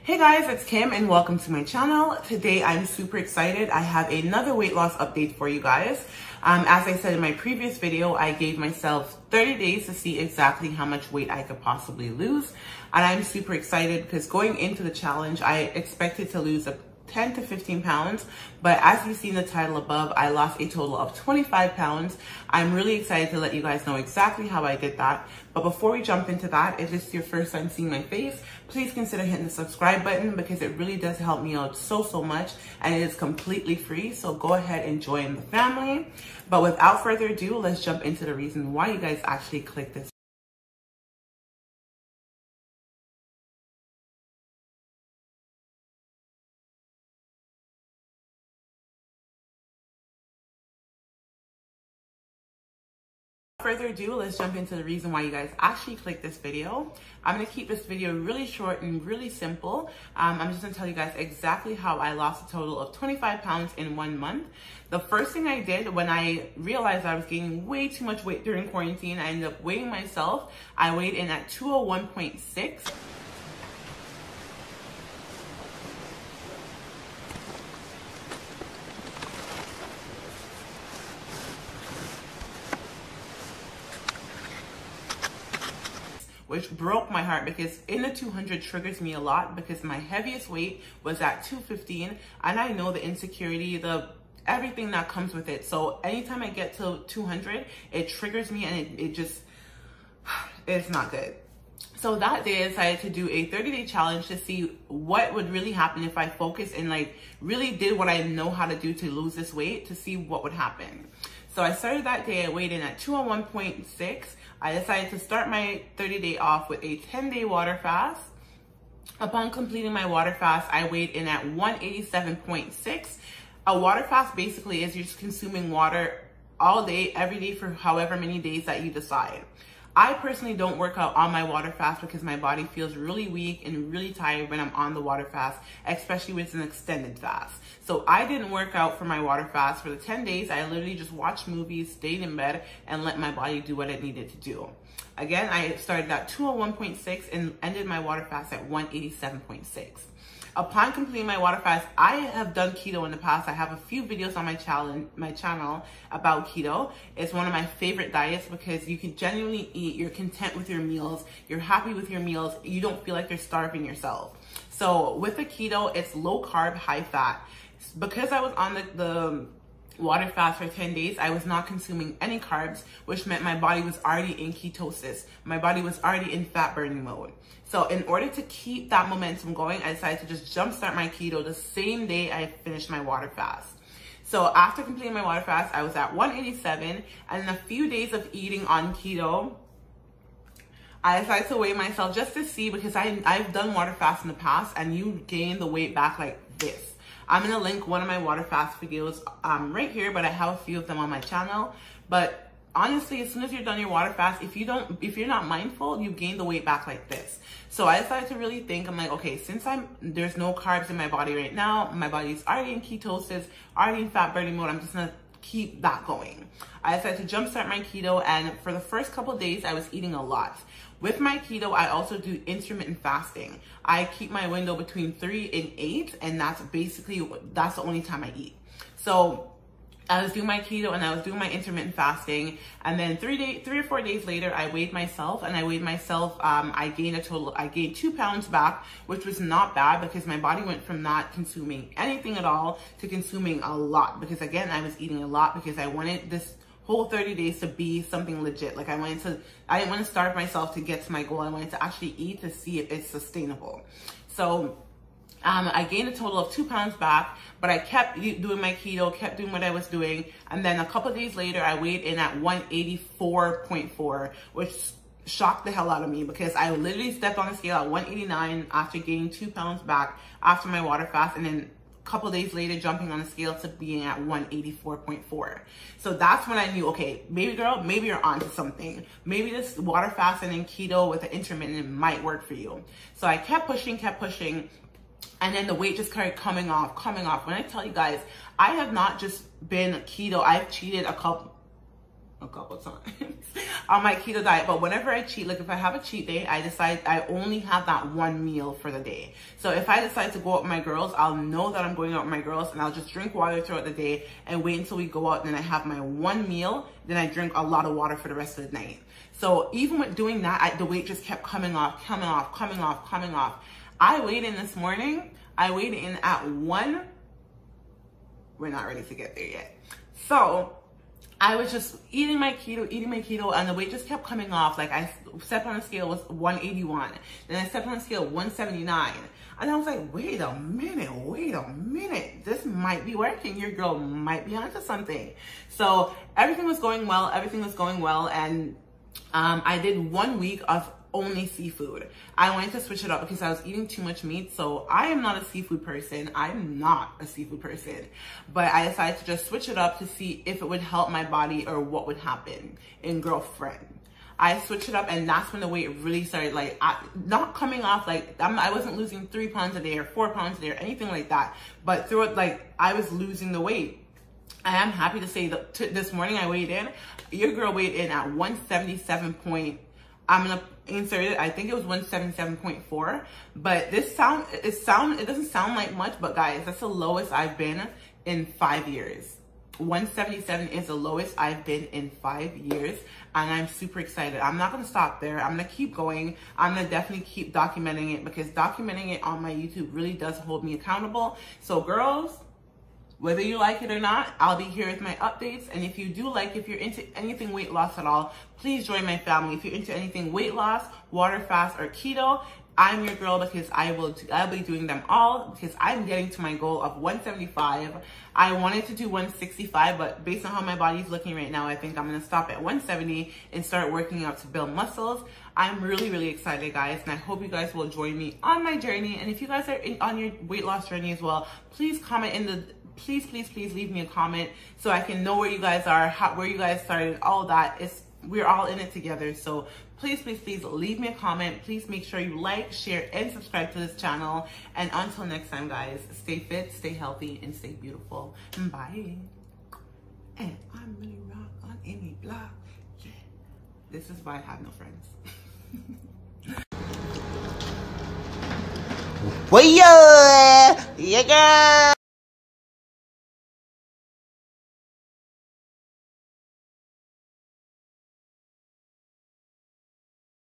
Hey guys, it's Kim and welcome to my channel. Today I'm super excited. I have another weight loss update for you guys. As I said in my previous video, I gave myself 30 days to see exactly how much weight I could possibly lose. And I'm super excited because going into the challenge, I expected to lose 10 to 15 pounds, but as you see in the title above, I lost a total of 25 pounds. I'm really excited to let you guys know exactly how I did that. But before we jump into that, if this is your first time seeing my face, please consider hitting the subscribe button because it really does help me out so much, and it is completely free. So go ahead and join the family. But without further ado, let's jump into the reason why you guys actually clicked this. Further ado, let's jump into the reason why you guys actually clicked this video. I'm going to keep this video really short and really simple. I'm just going to tell you guys exactly how I lost a total of 25 pounds in 1 month. The first thing I did when I realized I was gaining way too much weight during quarantine, I ended up weighing myself. I weighed in at 201.6. Which broke my heart because in the 200 triggers me a lot because my heaviest weight was at 215, and I know the insecurity, everything that comes with it. So anytime I get to 200, it triggers me and it just, it's not good. So that day I decided to do a 30-day challenge to see what would really happen if I focused and really did what I know how to do to lose this weight, to see what would happen. So I started that day, I weighed in at 201.6. I decided to start my 30-day off with a 10-day water fast. Upon completing my water fast, I weighed in at 187.6. A water fast basically is you're just consuming water all day, every day for however many days that you decide. I personally don't work out on my water fast because my body feels really weak and really tired when I'm on the water fast, especially when it's an extended fast. So I didn't work out for my water fast for the 10 days. I literally just watched movies, stayed in bed, and let my body do what it needed to do. Again, I started at 201.6 and ended my water fast at 187.6. Upon completing my water fast, I have done keto in the past. I have a few videos on my channel about keto. It's one of my favorite diets because you can genuinely eat, you're content with your meals, you're happy with your meals, you don't feel like you're starving yourself. So with the keto, it's low carb, high fat. Because I was on the water fast for 10 days, I was not consuming any carbs, which meant my body was already in ketosis. My body was already in fat burning mode. So in order to keep that momentum going, I decided to just jumpstart my keto the same day I finished my water fast. So after completing my water fast, I was at 187, and in a few days of eating on keto, I decided to weigh myself just to see, because I've done water fasts in the past and you gain the weight back like this. I'm gonna link one of my water fast videos right here, but I have a few of them on my channel. But honestly, as soon as you're done your water fast, if you're not mindful, you gain the weight back like this. So I decided to really think, I'm like, okay, since there's no carbs in my body right now, my body's already in ketosis, already in fat burning mode, I'm just gonna keep that going. I decided to jumpstart my keto, and for the first couple of days, I was eating a lot. With my keto, I also do intermittent fasting. I keep my window between 3 and 8, and that's the only time I eat. So I was doing my keto and I was doing my intermittent fasting, and then 3 or 4 days later, I weighed myself, and I gained 2 pounds back, which was not bad because my body went from not consuming anything at all to consuming a lot, because again, I was eating a lot because I wanted this whole 30 days to be something legit. Like I didn't want to starve myself to get to my goal. I wanted to actually eat to see if it's sustainable. So I gained a total of 2 pounds back, but I kept doing my keto, kept doing what I was doing. And then a couple of days later, I weighed in at 184.4, which shocked the hell out of me because I literally stepped on the scale at 189 after gaining 2 pounds back after my water fast, and then a couple of days later jumping on the scale to being at 184.4. So that's when I knew, okay, baby girl, maybe you're onto something. Maybe this water fasting and keto with the intermittent might work for you. So I kept pushing, and then the weight just started coming off. When I tell you guys, I have not just been keto, I've cheated a a couple times on my keto diet. But whenever I cheat, like if I have a cheat day, I decide I only have that one meal for the day. So if I decide to go out with my girls, I'll know that I'm going out with my girls, and I'll just drink water throughout the day and wait until we go out, and then I have my one meal, then I drink a lot of water for the rest of the night. So even with doing that, the weight just kept coming off. I weighed in this morning. I weighed in at 1. We're not ready to get there yet. So I was just eating my keto, and the weight just kept coming off. Like I stepped on the scale, was 181. Then I stepped on the scale, 179. And I was like, wait a minute. This might be working. Your girl might be onto something. So everything was going well. And I did 1 week of only seafood. I wanted to switch it up because I was eating too much meat. So I am not a seafood person. But I decided to just switch it up to see if it would help my body or what would happen in girlfriend. I switched it up, and that's when the weight really started, like, not coming off. Like, I wasn't losing 3 pounds a day or 4 pounds a day or anything like that. But through it, like, I was losing the weight. I am happy to say that this morning I weighed in. Your girl weighed in at 177. I'm gonna insert it. I think it was 177.4. But it doesn't sound like much, but guys, that's the lowest I've been in 5 years. 177 is the lowest I've been in 5 years, and I'm super excited. I'm not gonna stop there. I'm gonna keep going. I'm gonna definitely keep documenting it, because documenting it on my YouTube really does hold me accountable. So girls, whether you like it or not, I'll be here with my updates. And if you do like, if you're into anything weight loss at all, please join my family. If you're into anything weight loss, water fast, or keto, I'm your girl, because I'll be doing them all, because I'm getting to my goal of 175. I wanted to do 165, but based on how my body's looking right now, I think I'm gonna stop at 170 and start working out to build muscles. I'm really excited, guys, and I hope you guys will join me on my journey. And if you guys are on your weight loss journey as well, please comment in the please leave me a comment so I can know where you guys are, where you guys started, all that. We're all in it together. So please leave me a comment. Please make sure you like, share, and subscribe to this channel. And until next time, guys, stay fit, stay healthy, and stay beautiful. Bye. And I'm really rock on any block. Yeah. This is why I have no friends. Well, yeah, girl.